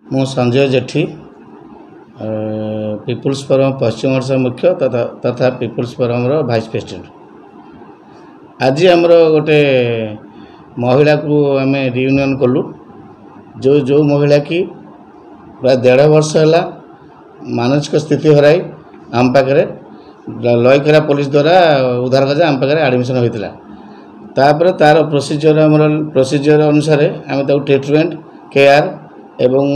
ମୁଁ संजय जेठी people's forum पश्चिम ओडिशा मुख्य तथा पीपुल्स फोरम रो भाइस प्रेसिडेंट। आज आमर गोटे महिला को आम रियूनियन कलु जो जो महिला की प्राय 1.5 वर्ष है मानसिक स्थिति हराई आम पाखे लयखेरा पुलिस द्वारा उद्धार कर आम पाखे एडमिशन होता तापर तार प्रोसीजर अनुसार आम ट्रिटमेंट केयर एवं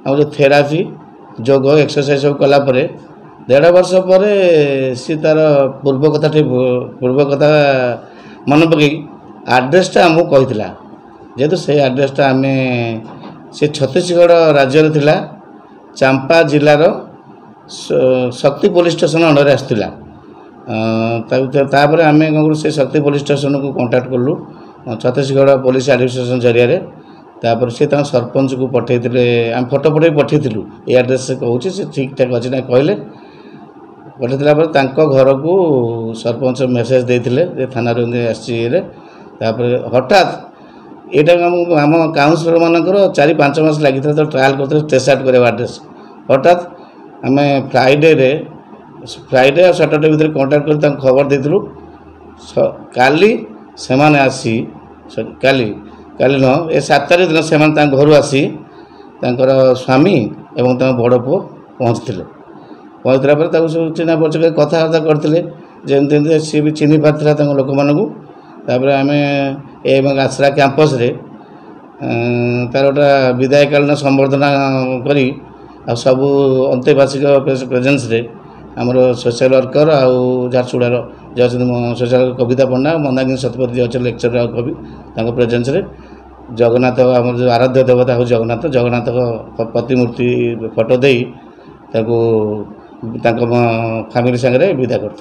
आम जो थेरापी जोग एक्सरसाइज सब कलापर 1.5 वर्ष पर सी तार पूर्व कथा मन पकई आड्रेसटा आमको कही जेहेतु से आड्रेसटा आम से छत्तीसगढ़ राज्य थिला चांपा जिलार शक्ति पुलिस स्टेशन अंडर आसला तापर आम कौन से शक्ति पुलिस स्टेशन को कांटेक्ट कलु छत्तीसगढ़ पुलिस एडमिनिस्ट्रेशन जरिया तापर से सरपंच को पठे आम फोटो फटो पठेलु ये आड्रेस से कहूँ से ठीक ठाक अच्छे ना कहले पठेला घर को सरपंच मेसेज देते थाना आसपर हठात यहाँ आम काउंसिलर मानकर 4-5 मास लगी तो ट्रायल करते टेस्ट कर आड्रेस हठात आम फ्राइडे और सैटरडे भितर कांटेक्ट कर खबर देलु काली से आसी काली न ए 7 तारीख दिन से घर आसी स्वामी एवं बड़ पु पहुँचला सब चिन्ह परिचय कथबार्ता करते जमी सी भी चिन्ह पार्था लोक मानू तापर आम आश्रा कैंपस रे तार गोटा विदायकालीन संबर्धना करी आ सबू अंत्यवार्षिक प्रेजेन्स रे आमर सोशल वर्कर आउ झारसुगुड़ार जो सोशल कविता पंडा मंदाकिनी शतपथी जो अच्छे लेक्चर कवि प्रेजेन्स रे जगन्नाथ आम जो आराध्य देवता हूँ जगन्नाथ प्रतिमूर्ति फोटो दे फैमिली सागर विदा कर।